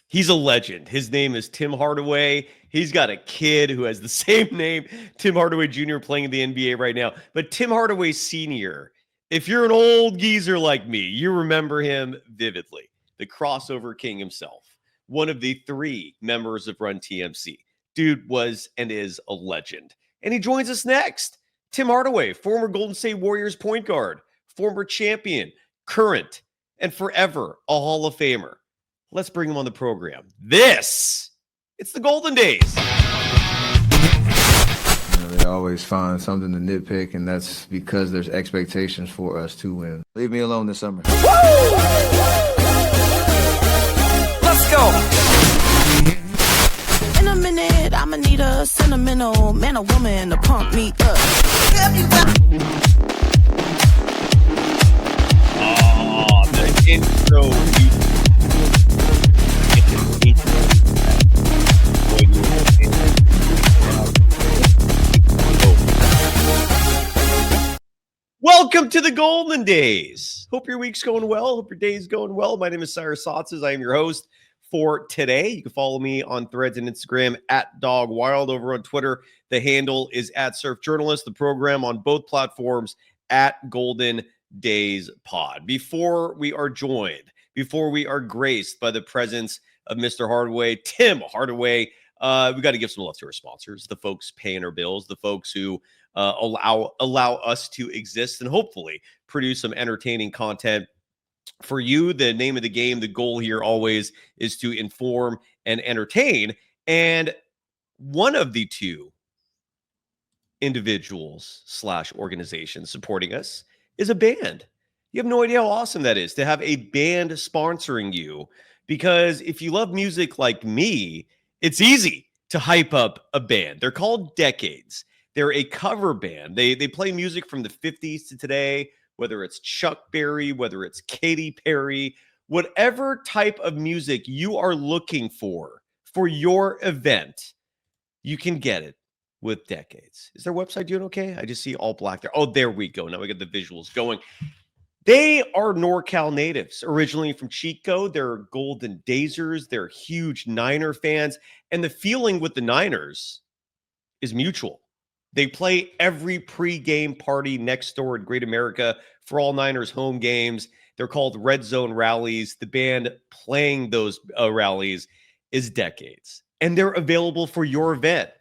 He's a legend. His name is Tim Hardaway. He's got a kid who has the same name, Tim Hardaway Jr., playing in the NBA right now. But Tim Hardaway Sr., if you're an old geezer like me, you remember him vividly. The crossover king himself, one of the three members of Run TMC. Dude was and is a legend. And he joins us next. Tim Hardaway, former Golden State Warriors point guard, former champion, current, and forever a Hall of Famer. Let's bring him on the program. It's the Golden Days. They always find something to nitpick, and that's because there's expectations for us to win. Leave me alone this summer. Woo! Let's go. In a minute, I'ma need a sentimental man or woman to pump me up. Oh, the intro. Welcome to the Golden Days. Hope your week's going well. Hope your day's going well. My name is Cyrus Saatsaz. I am your host for today. You can follow me on Threads and Instagram at DogWild. Over on Twitter, the handle is at Surf Journalist. The program on both platforms at Golden Days Pod. Before we are graced by the presence of Mr. Hardaway, Tim Hardaway, we got to give some love to our sponsors, the folks paying our bills, the folks who allow us to exist and hopefully produce some entertaining content for you. The name of the game, the goal here always is to inform and entertain. And one of the two individuals / organizations supporting us is a band. You have no idea how awesome that is to have a band sponsoring you, because if you love music like me, it's easy to hype up a band. They're called Decades. They're a cover band. They play music from the 50s to today, whether it's Chuck Berry, whether it's Katy Perry, whatever type of music you are looking for your event, you can get it with Decades. Is their website doing okay? I just see all black there. Oh, there we go. Now we got the visuals going. They are NorCal natives, originally from Chico. They're Golden Dazers. They're huge Niner fans. And the feeling with the Niners is mutual. They play every pregame party next door in Great America for all Niners home games. They're called Red Zone Rallies. The band playing those rallies is Decades. And they're available for your event.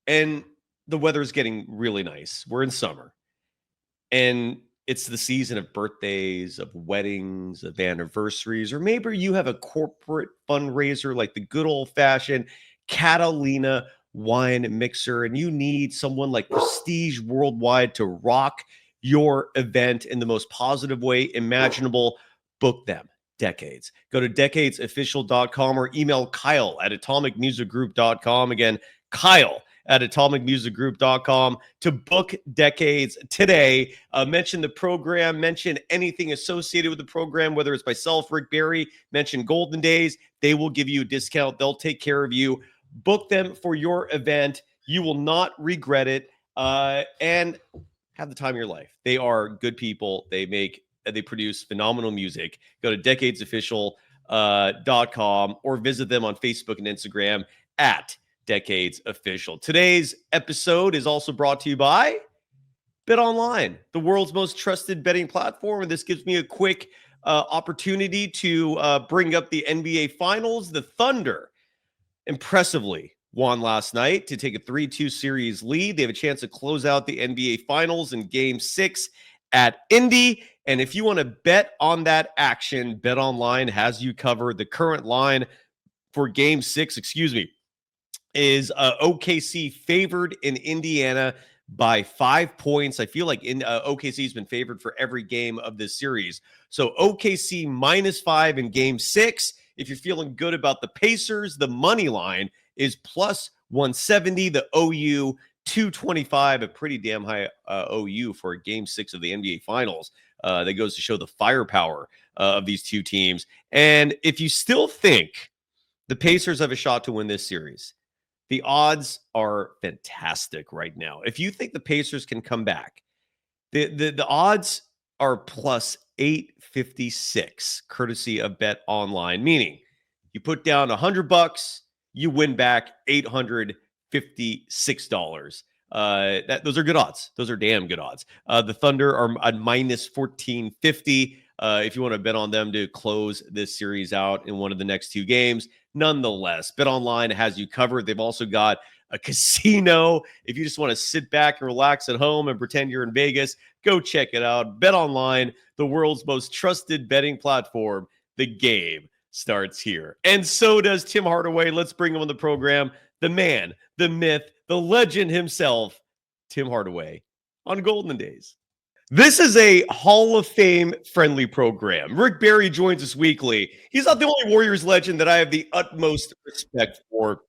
And the weather is getting really nice. We're in summer. And it's the season of birthdays, of weddings, of anniversaries, or maybe you have a corporate fundraiser like the good old-fashioned Catalina wine mixer, and you need someone like Prestige Worldwide to rock your event in the most positive way imaginable. Book them. Decades. Go to decadesofficial.com or email Kyle at atomicmusicgroup.com. Again, Kyle at atomicmusicgroup.com to book Decades today. Mention the program, mention anything associated with the program, whether it's myself, Rick Barry, mention Golden Days. They will give you a discount. They'll take care of you. Book them for your event. You will not regret it. And have the time of your life. They are good people. They produce phenomenal music. Go to decadesofficial.com or visit them on Facebook and Instagram at Decades Official. Today's episode is also brought to you by BetOnline, the world's most trusted betting platform. And this gives me a quick opportunity to bring up the NBA Finals. The Thunder impressively won last night to take a 3-2 series lead. They have a chance to close out the NBA Finals in Game 6 at Indy. And if you want to bet on that action, BetOnline has you covered. The current line for Game 6, is OKC favored in Indiana by 5 points. I feel like OKC has been favored for every game of this series. So OKC -5 in Game 6. If you're feeling good about the Pacers, the money line is plus 170. The OU 225, a pretty damn high OU for a Game 6 of the NBA Finals. That goes to show the firepower of these two teams. And if you still think the Pacers have a shot to win this series, the odds are fantastic right now. If you think the Pacers can come back, the odds are plus 856, courtesy of BetOnline, meaning You put down $100, you win back $856. Those are good odds. Those are damn good odds. The Thunder are at minus 1450. If you want to bet on them to close this series out in one of the next two games. Nonetheless, BetOnline has you covered. They've also got a casino. If you just want to sit back and relax at home and pretend you're in Vegas, go check it out. BetOnline, the world's most trusted betting platform. The game starts here. And so does Tim Hardaway. Let's bring him on the program. The man, the myth, the legend himself, Tim Hardaway on Golden Days. This is a Hall of Fame friendly program. Rick Barry joins us weekly. He's not the only Warriors legend that I have the utmost respect for.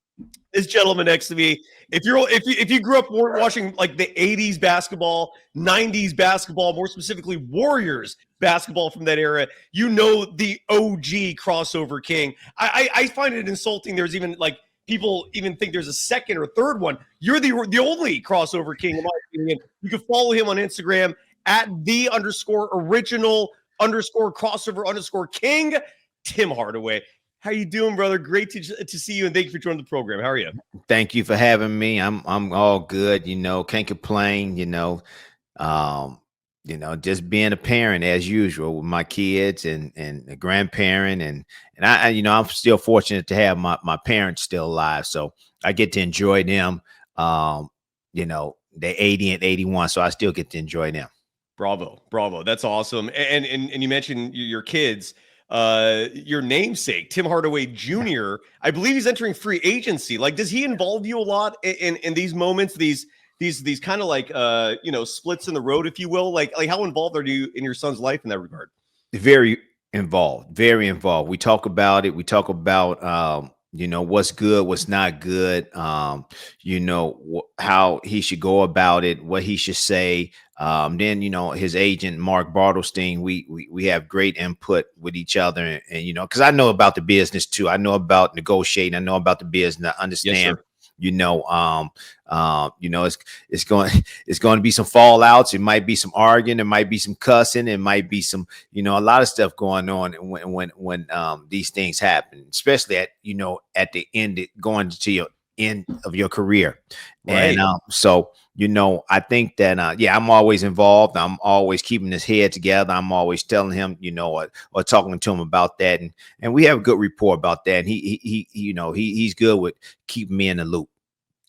This gentleman next to me, if you grew up watching like the 80s basketball, 90s basketball, more specifically Warriors basketball from that era, you know the OG crossover king. I find it insulting. There's even like people even think there's a second or third one. You're the only crossover king in my opinion. You can follow him on Instagram at @the_original_crossover_king, Tim Hardaway. How you doing, brother? Great to see you, and thank you for joining the program. How are you? Thank you for having me. I'm all good. Can't complain. Just being a parent as usual with my kids and a grandparent, and I'm still fortunate to have my parents still alive, so I get to enjoy them. They're 80 and 81, so I still get to enjoy them. Bravo. That's awesome. And you mentioned your kids. Your namesake, Tim Hardaway Jr., I believe he's entering free agency. Like, does he involve you a lot in these moments, these kind of like splits in the road, if you will? Like how involved are you in your son's life in that regard? Very involved. We talk about it. We talk about what's good, what's not good, how he should go about it, what he should say. Then, his agent, Mark Bartelstein, we have great input with each other. And because I know about the business too. I know about negotiating. I know about the business. I understand. Yes, it's going to be some fallouts. It might be some arguing. It might be some cussing. It might be some, a lot of stuff going on when these things happen, especially at the end, going to your end of your career. Right. And I think that, I'm always involved. I'm always keeping his head together. I'm always telling him, or talking to him about that. And we have a good rapport about that. And he's good with keeping me in the loop.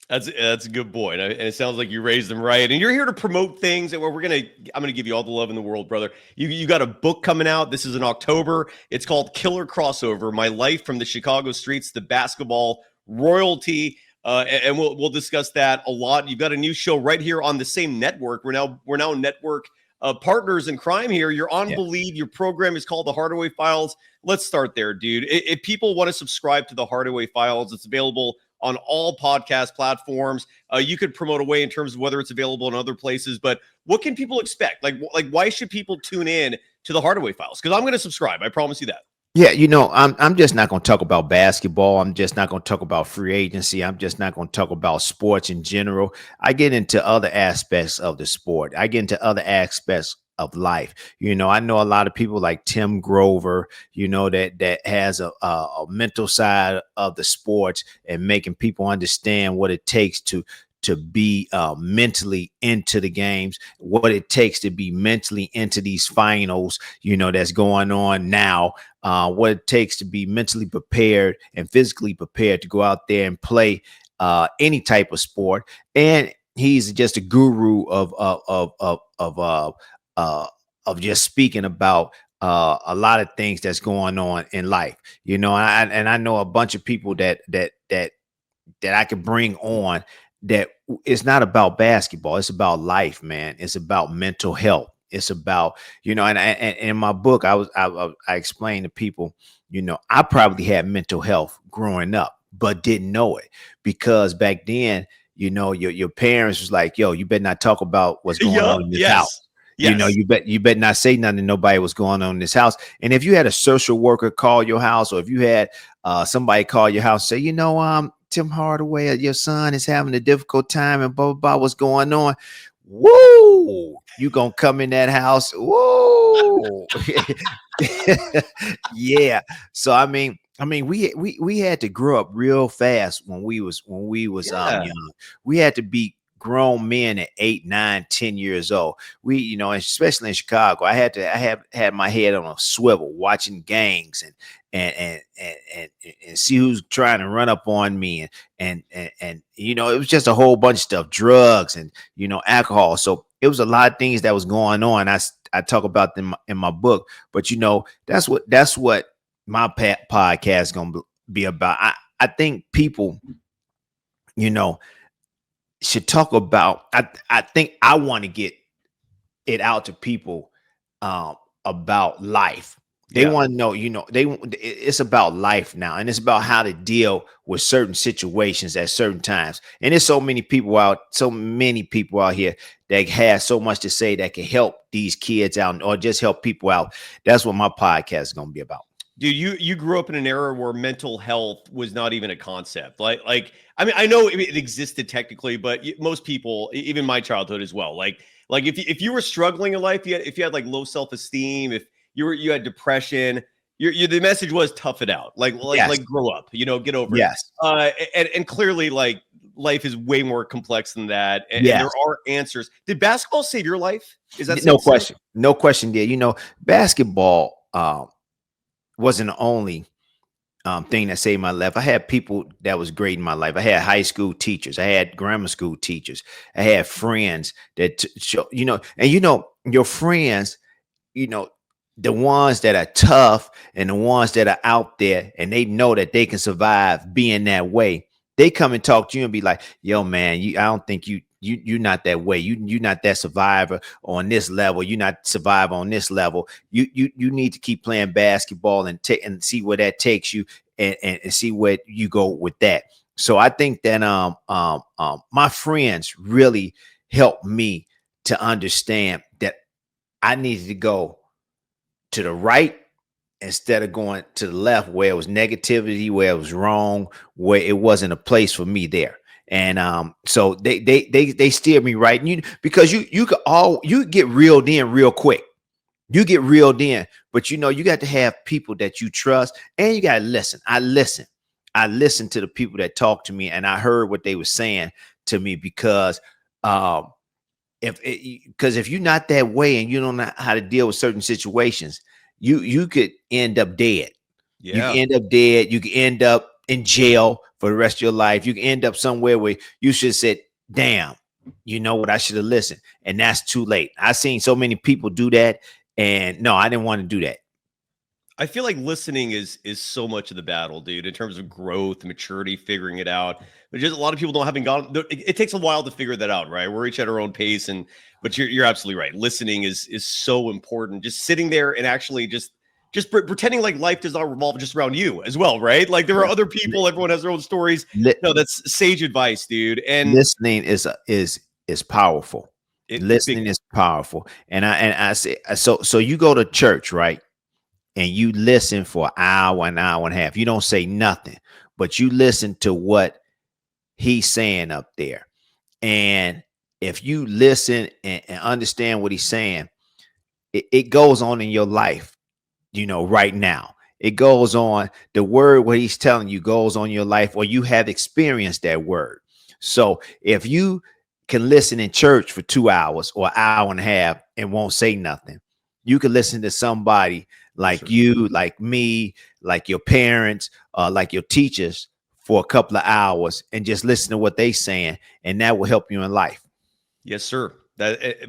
That's a good boy. And it sounds like you raised them right. And you're here to promote things and I'm going to give you all the love in the world, brother. You got a book coming out. This is in October. It's called Killer Crossover: My Life from the Chicago Streets to Basketball Royalty. And we'll discuss that a lot. You've got a new show right here on the same network. We're now network partners in crime here. You're on Believe. Your program is called the Hardaway Files. Let's start there, dude. If people want to subscribe to the Hardaway Files, it's available on all podcast platforms. You could promote away in terms of whether it's available in other places, but what can people expect? Like why should people tune in to the Hardaway Files? Because I'm going to subscribe. I promise you that. Yeah, I'm just not going to talk about basketball. I'm just not going to talk about free agency. I'm just not going to talk about sports in general. I get into other aspects of the sport. I get into other aspects of life. I know a lot of people like Tim Grover, that has a mental side of the sports and making people understand what it takes to be mentally into the games, what it takes to be mentally into these finals, that's going on now, what it takes to be mentally prepared and physically prepared to go out there and play any type of sport. And he's just a guru of just speaking about a lot of things that's going on in life, and I know a bunch of people that I could bring on. That it's not about basketball. It's about life, man. It's about mental health. It's about, and in my book, I explained to people, I probably had mental health growing up, but didn't know it because back then, your parents was like, yo, you better not talk about what's going on in this house. Yes. You better not say nothing to nobody what's going on in this house. And if you had a social worker call your house, or if you had somebody call your house, say, Tim Hardaway, your son is having a difficult time and blah, blah, blah, what's going on? Woo! You gonna come in that house? Woo! Yeah. So, I mean, we had to grow up real fast when we was Yeah. young. We had to be grown men at 8, 9, 10 years old. We, especially in Chicago, I have had my head on a swivel watching gangs and see who's trying to run up on me and it was just a whole bunch of stuff, drugs and alcohol. So it was a lot of things that was going on. I talk about them in my book, but that's what my podcast is going to be about. I think people, should talk about. I think I want to get it out to people about life. They Yeah. want to know, it's about life now, and it's about how to deal with certain situations at certain times. And there's so many people out here that have so much to say that can help these kids out or just help people out. That's what my podcast is going to be about. Dude, you grew up in an era where mental health was not even a concept. Like I mean, I know it existed technically, but most people, even my childhood as well, like if you were struggling in life, if you had like low self-esteem, if you had depression, the message was tough it out, like Yes. grow up, get over Yes. it. And clearly, like life is way more complex than that, and Yes. there are answers. Did basketball save your life? Is that No question? No question. There, basketball wasn't the only thing that saved my life. I had people that was great in my life. I had high school teachers. I had grammar school teachers. I had friends that your friends, the ones that are tough and the ones that are out there and they know that they can survive being that way. They come and talk to you and be like, yo, man, I don't think you're not that way. You're not that survivor on this level. You're not survivor on this level. You need to keep playing basketball and see where that takes you and see where you go with that. So I think that my friends really helped me to understand that I needed to go to the right instead of going to the left where it was negativity, where it was wrong, where it wasn't a place for me there. And so they steered me right. And because you get reeled in real quick. You get reeled in, but you got to have people that you trust and you got to listen. I listened to the people that talked to me and I heard what they were saying to me because if you're not that way and you don't know how to deal with certain situations, you could end up dead. Yeah. You can end up dead. You can end up in jail for the rest of your life. You can end up somewhere where you should have said, damn, you know what, I should have listened. And that's too late. I've seen so many people do that. And no, I didn't want to do that. I feel like listening is so much of the battle, dude, in terms of growth, maturity, figuring it out. But just a lot of people haven't gone. It takes a while to figure that out, right? We're each at our own pace, but you're absolutely right. Listening is so important. Just sitting there and actually just pretending like life does not revolve just around you as well, right? Like there are other people. Everyone has their own stories. No, that's sage advice, dude. And listening is powerful. Listening is powerful. And I say so. You go to church, right? And you listen for an hour and a half. You don't say nothing, but you listen to what he's saying up there. And if you listen and understand what he's saying, it goes on in your life, right now. It goes on. The word, what he's telling you goes on your life, or you have experienced that word. So if you can listen in church for 2 hours or an hour and a half and won't say nothing, you can listen to somebody like you, like me, like your parents, like your teachers for a couple of hours and just listen to what they're saying. And that will help you in life. Yes, sir.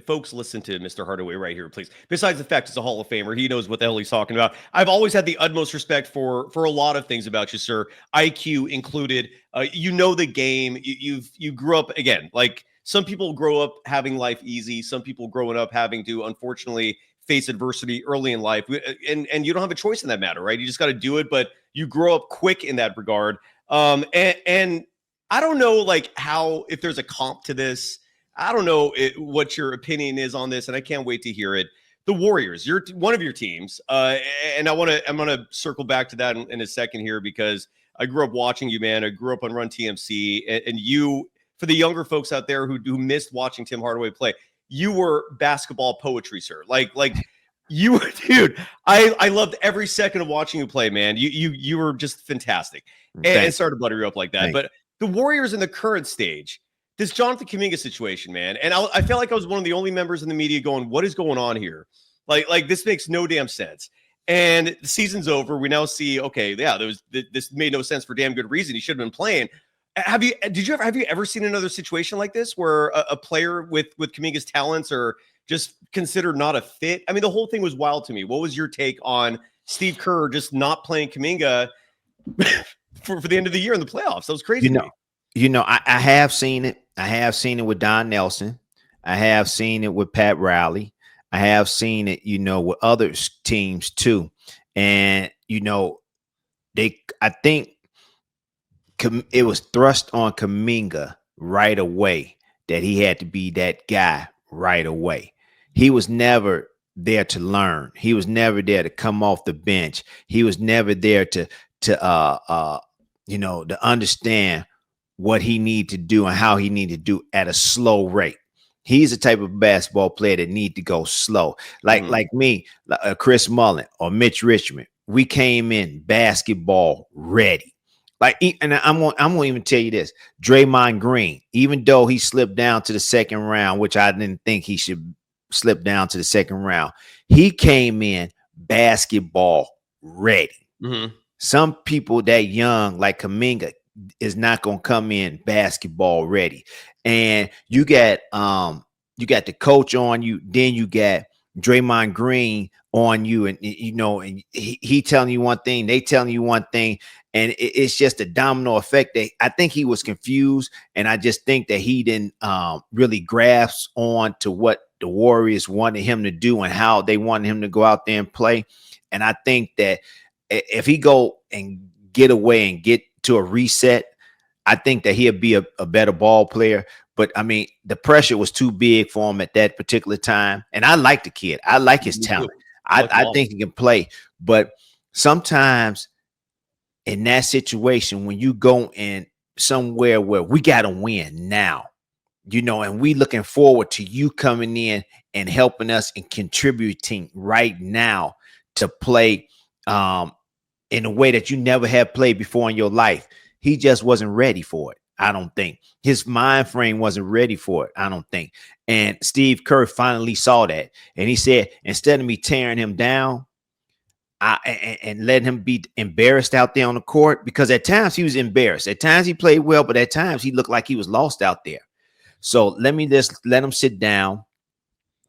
Folks, listen to Mr. Hardaway right here, please. Besides the fact he's a Hall of Famer, he knows what the hell he's talking about. I've always had the utmost respect for a lot of things about you, sir. IQ included. The game. You grew up, again, like some people grow up having life easy. Some people growing up having to, unfortunately, face adversity early in life, and you don't have a choice in that matter, right? You just got to do it, but you grow up quick in that regard. And I don't know, like if there's a comp to this. I don't know what your opinion is on this, and I can't wait to hear it. The Warriors, you're one of your teams, and I'm gonna circle back to that in a second here because I grew up watching you, man. I grew up on Run TMC, and you, for the younger folks out there who missed watching Tim Hardaway play, you were basketball poetry, sir. Like You were, dude. I loved every second of watching you play, man. You were just fantastic. And sorry to butter you up like that, Thanks. but the Warriors in the current stage, this Jonathan Kuminga situation, man. And I felt like I was one of the only members in the media going, "What is going on here? Like this makes no damn sense." And the season's over. We now see, okay, yeah, this made no sense for damn good reason. He should have been playing. Have you ever seen another situation like this where a player with Kuminga's talents are just considered not a fit? I mean, the whole thing was wild to me. What was your take on Steve Kerr just not playing Kuminga for the end of the year in the playoffs? That was crazy. I have seen it. I have seen it with Don Nelson. I have seen it with Pat Riley. I have seen it, with other teams too. And, I think it was thrust on Kuminga right away that he had to be that guy right away. He was never there to learn. He was never there to come off the bench. He was never there to understand what he needed to do and how he needed to do at a slow rate. He's the type of basketball player that need to go slow. Like me, Chris Mullin or Mitch Richmond, we came in basketball ready. And I'm gonna even tell you this: Draymond Green, even though he slipped down to the second round, which I didn't think he should slip down to the second round, he came in basketball ready. Mm-hmm. Some people that young, like Kuminga, is not gonna come in basketball ready. And you got the coach on you, then you got Draymond Green on you, and and he telling you one thing, they telling you one thing, and it's just a domino effect. That I think he was confused, and I just think that he didn't really grasp on to what the Warriors wanted him to do and how they wanted him to go out there and play. And I think that if he go and get away and get to a reset, I think that he'll be a better ball player. But I mean, the pressure was too big for him at that particular time. And I like the kid. I like his talent. I think he can play. But sometimes in that situation, when you go in somewhere where we got to win now, and we looking forward to you coming in and helping us and contributing right now to play in a way that you never have played before in your life. He just wasn't ready for it. I don't think his mind frame wasn't ready for it. I don't think. And Steve Kerr finally saw that. And he said, instead of me tearing him down and letting him be embarrassed out there on the court, because at times he was embarrassed. At times he played well, but at times he looked like he was lost out there. So let me just let him sit down.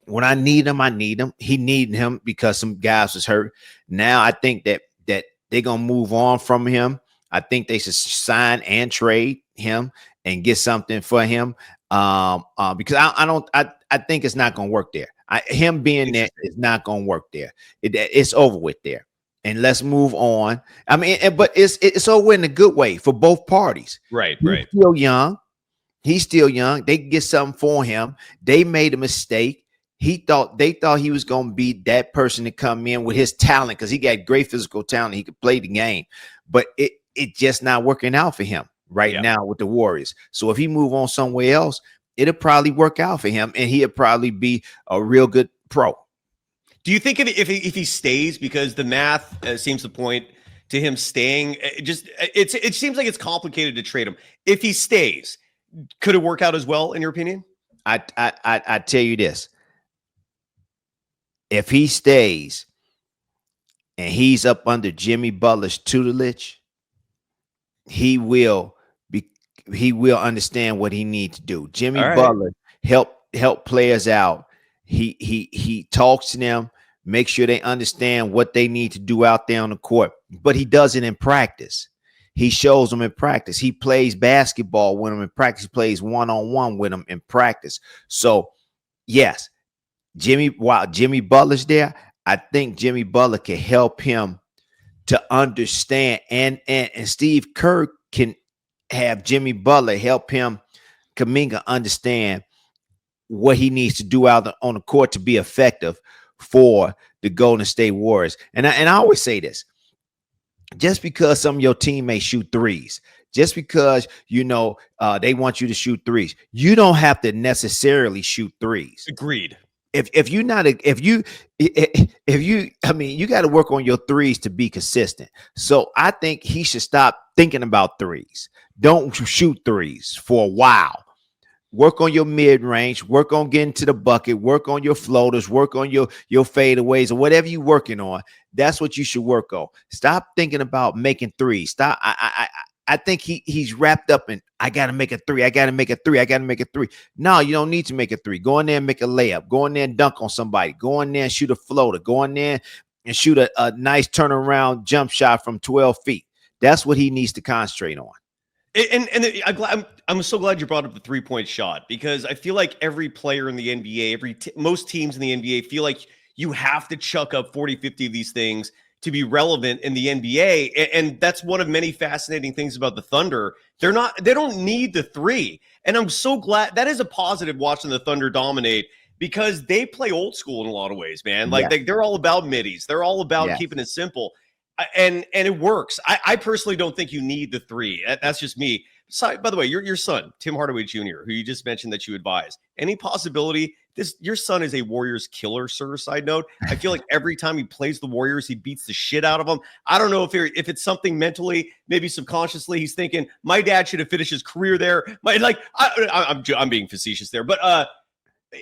When I need him, I need him. He needed him because some guys was hurt. Now I think that they're going to move on from him. I think they should sign and trade him and get something for him. Because I think it's not going to work there. Him being there is not going to work there. It's over with there. And let's move on. I mean, but it's over in a good way for both parties. Right. He's still young. He's still young. They can get something for him. They made a mistake. They thought he was going to be that person to come in with his talent, because he got great physical talent. He could play the game, but it just not working out for him right now with the Warriors. So if he move on somewhere else, it'll probably work out for him, and he'll probably be a real good pro. Do you think if he stays, because the math seems to point to him staying, it seems like it's complicated to trade him. If he stays, could it work out as well, in your opinion? I tell you this. If he stays and he's up under Jimmy Butler's tutelage, he will understand what he needs to do. Jimmy Butler help players out. He talks to them, make sure they understand what they need to do out there on the court. But he does it in practice. He shows them in practice. He plays basketball with them in practice. He plays one-on-one with them in practice. So, yes, while Jimmy Butler's there, I think Jimmy Butler can help him to understand, and Steve Kerr can have Jimmy Butler help him, Kuminga, understand what he needs to do out on the court to be effective for the Golden State Warriors. And I always say this: just because some of your teammates shoot threes, just because they want you to shoot threes, you don't have to necessarily shoot threes. Agreed. if you not a, if you I mean you got to work on your threes to be consistent. So I think he should stop thinking about threes. Don't shoot threes for a while. Work on your mid range, work on getting to the bucket, work on your floaters, work on your fadeaways or whatever you're working on. That's what you should work on. Stop thinking about making threes. Stop. I think he's wrapped up in I gotta make a three. I gotta make a three. I gotta make a three. No, you don't need to make a three. Go in there and make a layup. Go in there and dunk on somebody. Go in there and shoot a floater. Go in there and shoot a nice turnaround jump shot from 12 feet. That's what he needs to concentrate on. I'm so glad you brought up the 3-point shot, because I feel like every player in the NBA, most teams in the NBA feel like you have to chuck up 40, 50 of these things to be relevant in the NBA. And that's one of many fascinating things about the Thunder. They don't need the three. And I'm so glad that is a positive watching the Thunder dominate, because they play old school in a lot of ways, man. Like they're all about middies. They're all about keeping it simple. And it works. I personally don't think you need the three. That's just me. So, by the way, your son, Tim Hardaway Jr., who you just mentioned that you advise, any possibility your son is a Warriors killer, sir? Side note, I feel like every time he plays the Warriors, he beats the shit out of them. I don't know if it's something mentally, maybe subconsciously, he's thinking my dad should have finished his career there. I'm being facetious there, but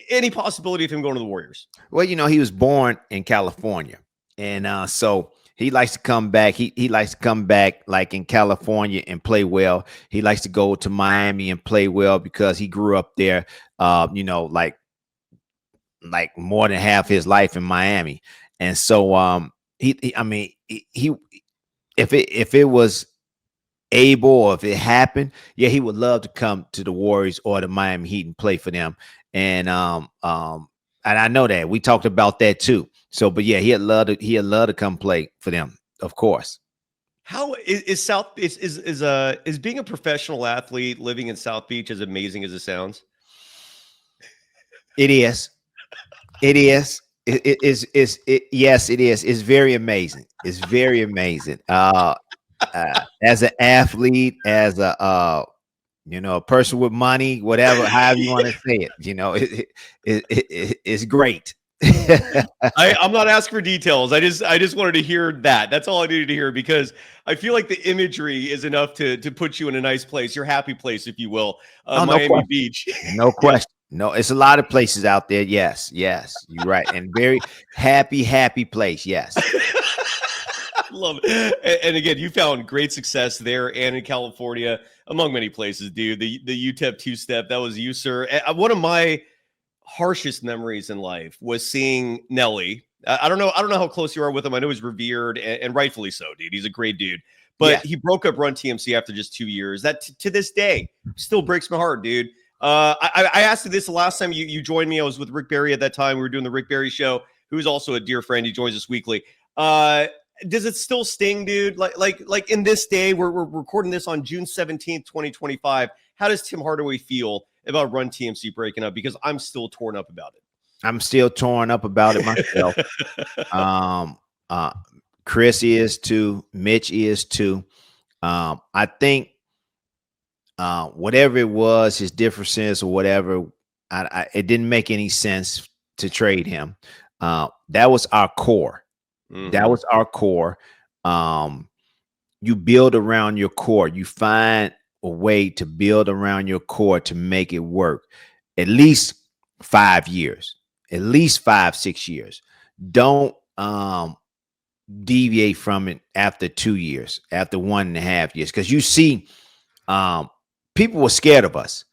any possibility of him going to the Warriors? Well, he was born in California, and so he likes to come back. He likes to come back like in California and play well. He likes to go to Miami and play well because he grew up there. Like more than half his life in Miami, and so if it was able, or if it happened, he would love to come to the Warriors or the Miami Heat and play for them. And I know that we talked about that too. So, but he'd love to come play for them, of course. How is being a professional athlete living in South Beach as amazing as it sounds? It is. It is. Yes, it is. It's very amazing. It's very amazing. As an athlete, as a person with money, whatever, however you want to say it, it's great. I'm not asking for details. I just wanted to hear that. That's all I needed to hear, because I feel like the imagery is enough to put you in a nice place, your happy place, if you will, Miami Beach. No question. No, it's a lot of places out there. Yes, you're right, and very happy place. Yes. I love it. And again, you found great success there and in California, among many places, dude. The UTEP two-step, that was you, sir. And one of my harshest memories in life was seeing Nelly. I don't know how close you are with him. I know he's revered, and rightfully so, dude. He's a great dude. But he broke up Run TMC after just 2 years. That to this day still breaks my heart, dude. I asked you this the last time you joined me. I was with Rick Barry at that time. We were doing the Rick Barry show, who's also a dear friend. He joins us weekly. Does it still sting, dude? Like in this day, we're recording this on June 17th, 2025. How does Tim Hardaway feel about Run TMC breaking up? Because I'm still torn up about it. I'm still torn up about it myself. Chris is too. Mitch is too. I think whatever it was, his differences or whatever, it didn't make any sense to trade him. That was our core. Mm-hmm. That was our core. You build around your core. You find a way to build around your core to make it work. At least 5 years, at least 5-6 years. Don't deviate from it after 2 years, after 1.5 years, because you see, people were scared of us.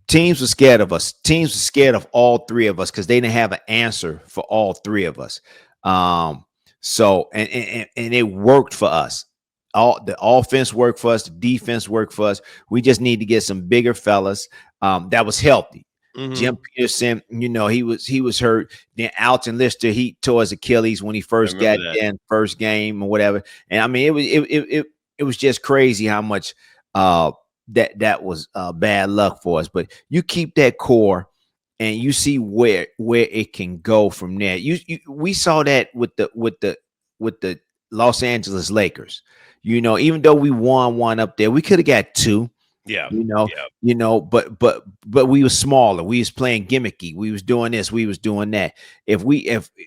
Teams were scared of us. Teams were scared of all three of us because they didn't have an answer for all three of us. So it worked for us. The offense worked for us. The defense worked for us. We just need to get some bigger fellas that was healthy. Mm-hmm. Jim Peterson, he was hurt. Then Alton Lister, he tore his Achilles when he first got in first game or whatever. And I mean, it was just crazy how much that was bad luck for us. But you keep that core, and you see where it can go from there. We saw that with the Los Angeles Lakers. Even though we won one up there, we could have got two. Yeah. You know, Yeah. but we was smaller. We was playing gimmicky. We was doing this. We was doing that. If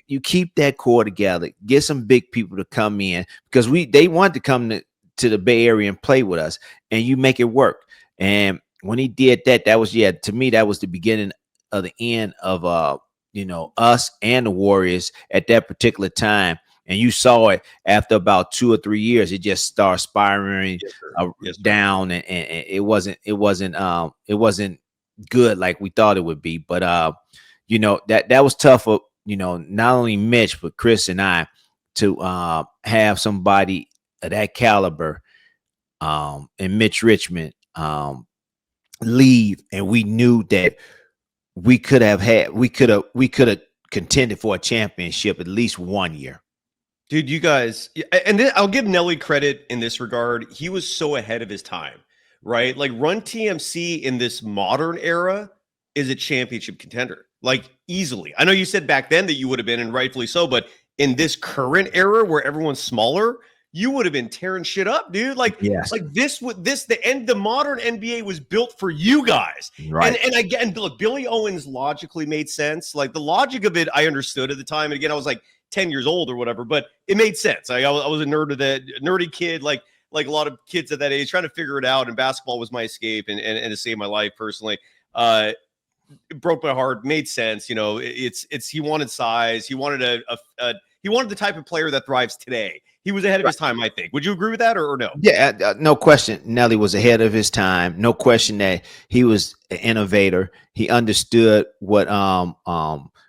you keep that core together, get some big people to come in because they wanted to come to the Bay Area and play with us, and you make it work. And when he did that, that was to me that was the beginning of the end of us and the Warriors at that particular time. And you saw it after about 2 or 3 years, it just started spiraling down, and it wasn't good like we thought it would be. But that was tough for not only Mitch but Chris and I to have somebody of that caliber and Mitch Richmond leave, and we knew that we could have contended for a championship at least 1 year. Dude, you guys, and I'll give Nelly credit in this regard. He was so ahead of his time, right? Like Run TMC in this modern era is a championship contender, like easily. I know you said back then that you would have been, and rightfully so, but in this current era where everyone's smaller, you would have been tearing shit up, dude. Like, yes. like the modern NBA was built for you guys. Right. And look, Billy Owens logically made sense. Like the logic of it, I understood at the time. And again, I was like 10 years old or whatever, but it made sense. I was a nerdy kid, like a lot of kids at that age, trying to figure it out. And basketball was my escape and to save my life personally. It broke my heart, made sense. He wanted size. He wanted he wanted the type of player that thrives today. He was ahead of his time, I think. Would you agree with that or no? Yeah, no question. Nelly was ahead of his time. No question that he was an innovator. He understood what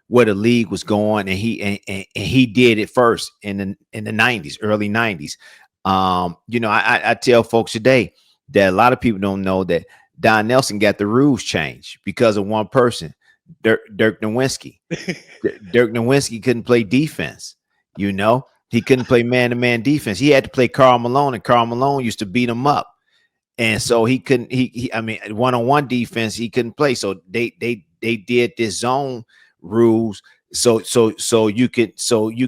where the league was going, and he did it first in the 90s, early 90s. I tell folks today that a lot of people don't know that Don Nelson got the rules changed because of one person, Dirk Nowitzki. Dirk Nowitzki couldn't play defense. He couldn't play man-to-man defense. He had to play Karl Malone, and Karl Malone used to beat him up. And so he couldn't, one-on-one defense, he couldn't play. So they did this zone rules so you could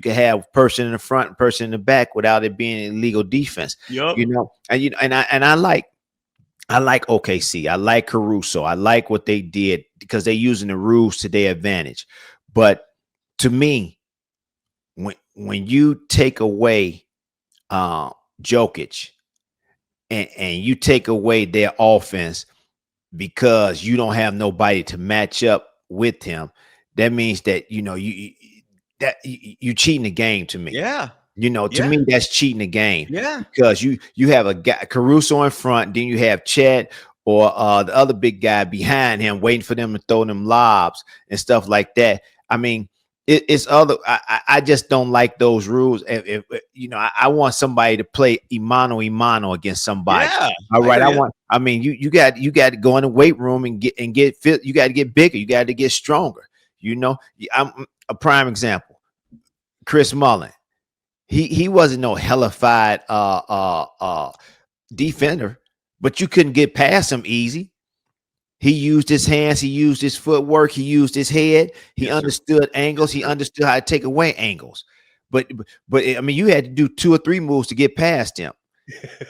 have person in the front and person in the back without it being illegal defense. Yep. I like OKC. I like Caruso. I like what they did because they're using the rules to their advantage. But to me, when you take away Jokic and you take away their offense because you don't have nobody to match up with him, that means that you cheating the game to me. Yeah. To me, that's cheating the game. Yeah. Because you have a guy Caruso in front, then you have Chet or the other big guy behind him waiting for them to throw them lobs and stuff like that. I mean, it's other. I just don't like those rules. If I want somebody to play imano against somebody. Yeah. All right. You got to go in the weight room and get fit. You got to get bigger. You got to get stronger. I'm a prime example. Chris Mullin. He wasn't no hellified defender, but you couldn't get past him easy. He used his hands, he used his footwork, he used his head, he understood angles, he understood how to take away angles. But you had to do 2 or 3 moves to get past him.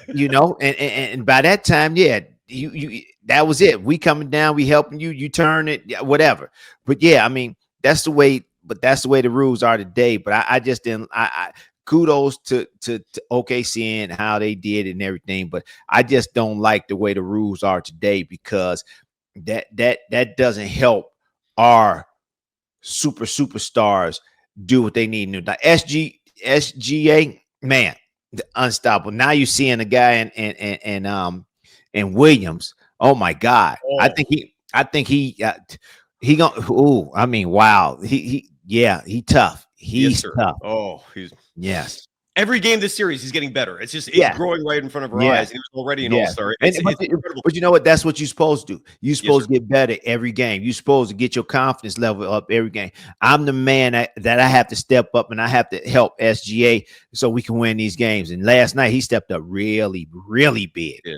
And by that time, you that was it. We coming down, we helping you, you turn it, whatever. But that's the way the rules are today. But I just didn't kudos to OKC and how they did it and everything, but I just don't like the way the rules are today because that doesn't help our superstars do what they need to do. Now, SGA, man, unstoppable. Now you're seeing a guy in Williams. Oh my God. Oh. I think he gonna. Ooh, I mean, wow. He tough. He's tough. Oh, yes. Every game this series, he's getting better. It's growing right in front of our eyes. He was already an all-star. But you know what? That's what you're supposed to do. You're supposed to get better every game. You're supposed to get your confidence level up every game. I'm the man that I have to step up and I have to help SGA so we can win these games. And last night, he stepped up really, really big. Yeah.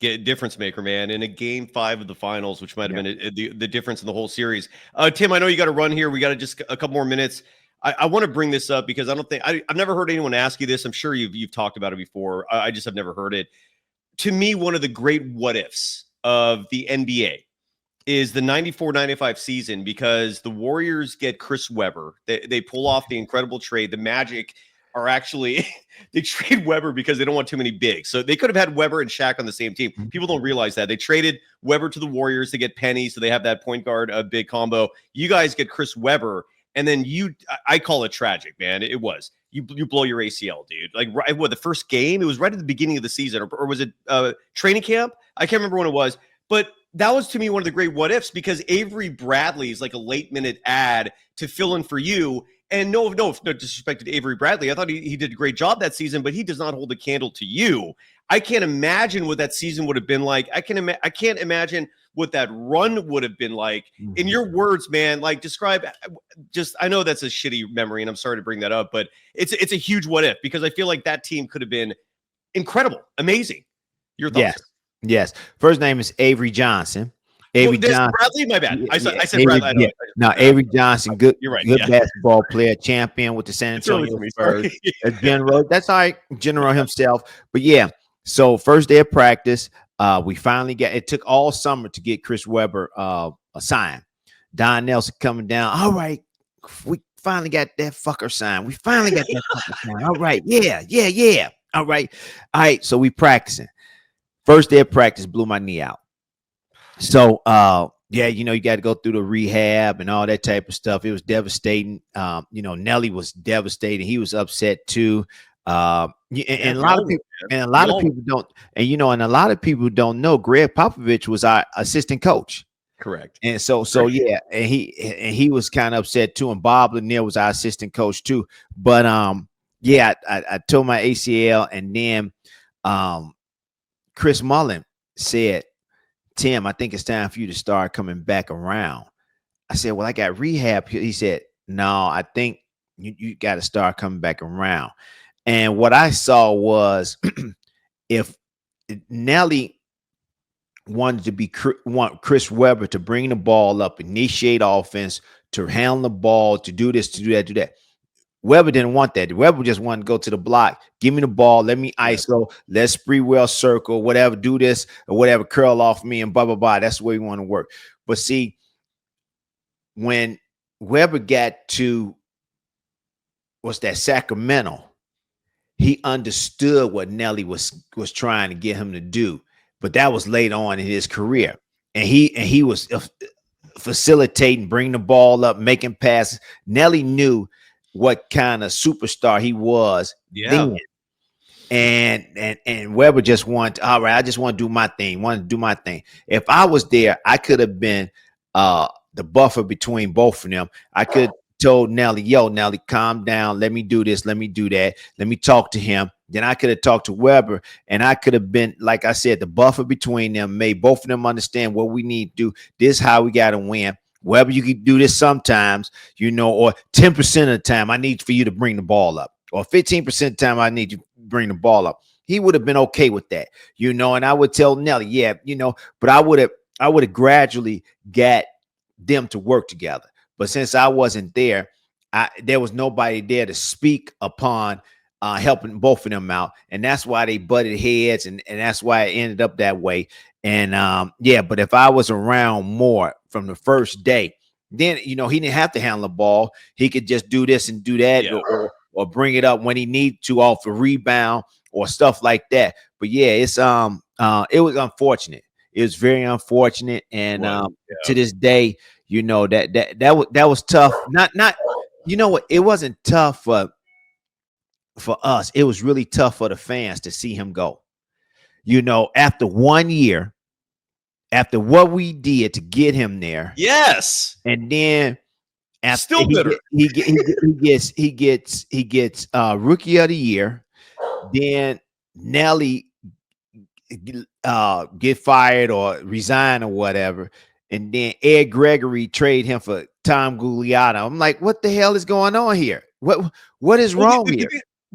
Get a difference maker, man, in a game 5 of the finals, which might have been the difference in the whole series. Tim, I know you got to run here. We got just a couple more minutes. I want to bring this up because I don't think I've never heard anyone ask you this. I'm sure you've talked about it before. I just have never heard it. to me, one of the great what ifs of the NBA is the 94-95 season, because the Warriors get Chris Webber. They pull off the incredible trade. The Magic are actually they trade Webber because they don't want too many bigs. So they could have had Webber and Shaq on the same team. People don't realize that. They traded Webber to the Warriors to get Penny, so they have that point guard big combo. You guys get Chris Webber, and then I call it tragic, man. It was. You blow your ACL, dude. Like, what, the first game? It was right at the beginning of the season, or was it training camp? I can't remember when it was, but that was, to me, one of the great what ifs, because Avery Bradley is like a late minute ad to fill in for you. And no disrespect to Avery Bradley. I thought he did a great job that season, but he does not hold a candle to you. I can't imagine what that season would have been like. I can't imagine what that run would have been like. In your words, man, like, describe, I know that's a shitty memory, and I'm sorry to bring that up, but it's a huge what if, because I feel like that team could have been incredible, amazing. Your thoughts? Yes. First name is Avery Johnson. Avery Johnson. Bradley, my bad. I said Avery, Bradley. No, Avery Johnson, good. You're right. Good basketball player, champion with the San Antonio Spurs. A general. That's all right. General himself. But yeah. So first day of practice, we finally got. It took all summer to get Chris Webber signed. Don Nelson coming down. All right, we finally got that fucker signed. We finally got that fucker signed. All right, yeah. All right. So we practicing. First day of practice, blew my knee out. So, you got to go through the rehab and all that type of stuff. It was devastating. Nelly was devastating. He was upset too. And a lot of people don't know Greg Popovich was our assistant coach. Correct. And yeah, and he was kind of upset too. And Bob Lanier was our assistant coach too. But I tore my ACL, and then Chris Mullin said, Tim, I think it's time for you to start coming back around. I said, well, I got rehab. He said, no, I think you got to start coming back around. And what I saw was if Nelly want Chris Webber to bring the ball up, initiate offense, to handle the ball, to do this, to do that, do that. Webber didn't want that. Webber just wanted to go to the block. Give me the ball. Let me ISO. Let's Sprewell circle, whatever, do this or whatever, curl off me and blah, blah, blah. That's the way we want to work. But see, when Webber got to, Sacramento, he understood what Nelly was trying to get him to do. But that was late on in his career. And he was facilitating, bringing the ball up, making passes. Nelly knew what kind of superstar he was then. And Webber just wanted, all right, I just want to do my thing. If I was there, I could have been the buffer between both of them. I could have told Nelly, Nelly, calm down. Let me do this. Let me do that. Let me talk to him. Then I could have talked to Webber, and I could have been, like I said, the buffer between them, made both of them understand what we need to do. This is how we got to win. Webber, you can do this sometimes, or 10% of the time I need for you to bring the ball up, or 15% of the time I need you to bring the ball up. He would have been okay with that, and I would tell Nelly, but I would have gradually got them to work together. But since I wasn't there, there was nobody there to speak upon helping both of them out. And that's why they butted heads, and that's why it ended up that way. And but if I was around more from the first day, then he didn't have to handle the ball. He could just do this and do that, or bring it up when he needed to off a rebound or stuff like that. But it's it was unfortunate. It was very unfortunate, and to this day, that was tough. Not what, it wasn't tough for us. It was really tough for the fans to see him go. After 1 year, after what we did to get him there. Yes. And then after still bitter. He gets rookie of the year. Then Nelly get fired or resign or whatever. And then Ed Gregory trade him for Tom Gugliotta. I'm like, what the hell is going on here? What is wrong here?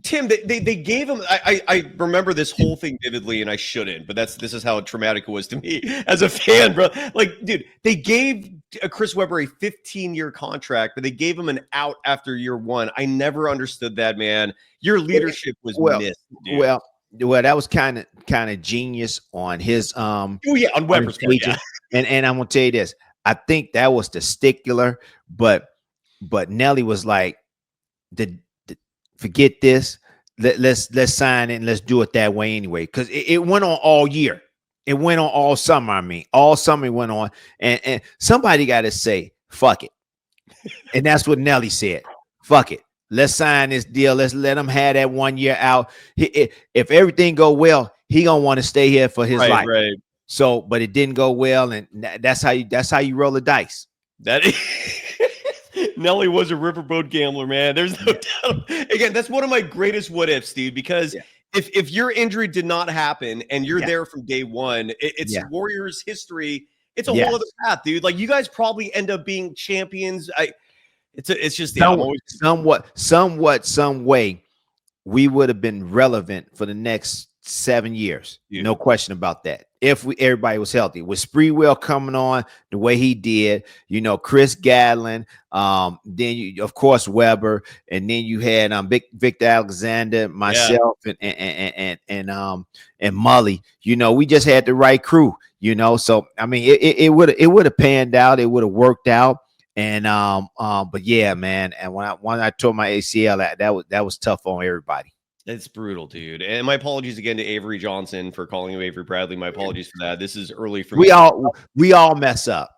Tim, they gave him. I remember this whole thing vividly, and I shouldn't, but this is how traumatic it was to me as a fan, bro. Like, dude, they gave Chris Webber a 15-year contract, but they gave him an out after year one. I never understood that, man. Your leadership was missed, dude. Well, Well, that was kind of genius on his Oh yeah, on on Weber's his part, yeah. agent. And I'm gonna tell you this. I think that was the stickler, but Nelly was like, the forget this. Let's sign it and let's do it that way anyway. Because it went on all year. It went on all summer. I mean, all summer it went on. And somebody got to say, fuck it. And that's what Nelly said. Fuck it. Let's sign this deal. Let's let him have that 1 year out. If everything go well, he gonna want to stay here for his life. Right. So, but it didn't go well, and that's how you roll the dice. That is, Nelly was a riverboat gambler, man. There's no doubt. Again, that's one of my greatest what ifs, dude. Because if your injury did not happen and you're there from day one, it's Warriors history. It's a whole other path, dude. Like, you guys probably end up being champions. It's just some way we would have been relevant for the next 7 years. Yeah. No question about that. If everybody was healthy, with Spreewell coming on the way he did, Chris Gatlin, then you, of course, Weber, and then you had Victor Alexander, myself, and Mully. We just had the right crew. So I mean, it would have panned out. It would have worked out. And but yeah, man. And when I tore my ACL, that was tough on everybody. It's brutal, dude. And my apologies again to Avery Johnson for calling you Avery Bradley. My apologies for that. This is early for me. We all mess up.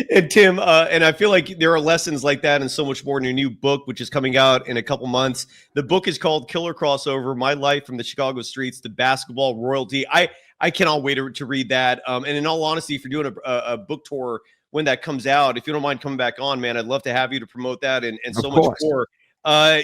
and Tim, and I feel like there are lessons like that and so much more in your new book, which is coming out in a couple months. The book is called Killer Crossover: My Life from the Chicago Streets to Basketball Royalty. I cannot wait to read that. And in all honesty, if you're doing a book tour when that comes out, if you don't mind coming back on, man, I'd love to have you to promote that and so much more.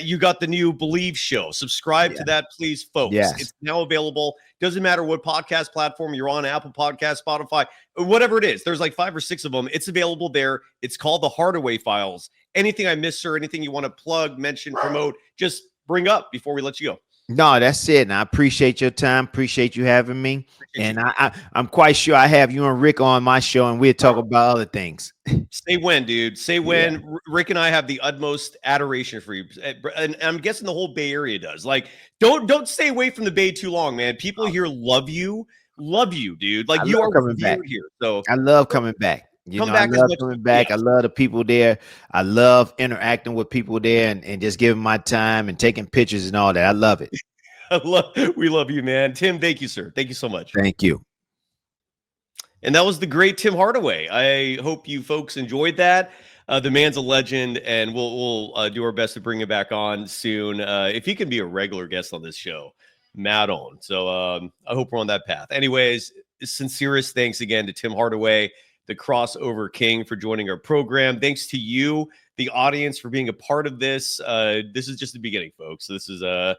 You got the new Believe show. Subscribe to that, please, folks. Yes. It's now available. Doesn't matter what podcast platform you're on, Apple Podcast, Spotify, whatever it is. There's like 5 or 6 of them. It's available there. It's called the Hardaway Files. Anything I missed, sir, anything you want to plug, mention, promote, just bring up before we let you go. No, that's it. And I appreciate your time. Appreciate you having me. And I'm quite sure I have you and Rick on my show, and we'll talk about other things. Say when, dude. Say when. Yeah. Rick and I have the utmost adoration for you, and I'm guessing the whole Bay Area does. Like, don't stay away from the Bay too long, man. People here love you, dude. Like, you are coming back here. So I love coming back. I love coming back. I love the people there. I love interacting with people there and just giving my time and taking pictures and all that. I love it. We love you, man. Tim, thank you, sir. Thank you so much. Thank you. And that was the great Tim Hardaway. I hope you folks enjoyed that. The man's a legend, and we'll do our best to bring him back on soon. If he can be a regular guest on this show, mad on. So I hope we're on that path. Anyways, sincerest thanks again to Tim Hardaway, the crossover king, for joining our program. Thanks to you, the audience, for being a part of this. This is just the beginning, folks. So this is I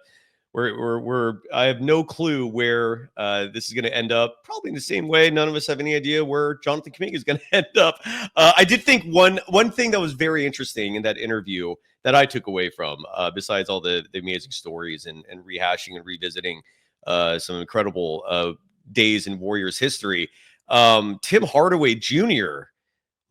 have no clue where this is going to end up. Probably in the same way. None of us have any idea where Jonathan Kuminga is going to end up. I did think one thing that was very interesting in that interview that I took away from, besides all the amazing stories and rehashing and revisiting some incredible days in Warriors history. Tim Hardaway Jr.,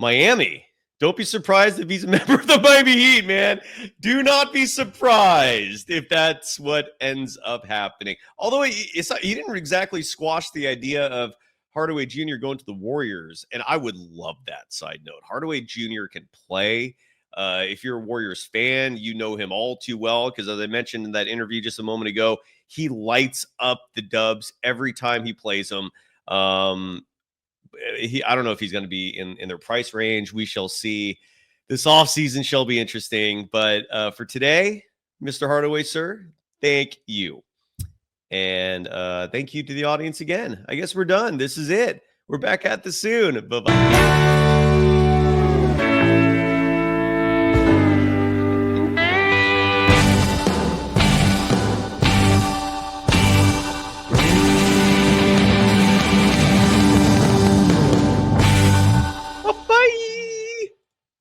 Miami. Don't be surprised if he's a member of the Miami Heat, man. Do not be surprised if that's what ends up happening. Although he didn't exactly squash the idea of Hardaway Jr. going to the Warriors, and I would love that. Side note, Hardaway Jr. can play. If you're a Warriors fan, you know him all too well because, as I mentioned in that interview just a moment ago, he lights up the Dubs every time he plays them. I don't know if he's going to be in their price range. We shall see. This offseason shall be interesting. But for today, Mr. Hardaway, sir, thank you. And thank you to the audience again. I guess we're done. This is it. We're back at this soon. Bye-bye.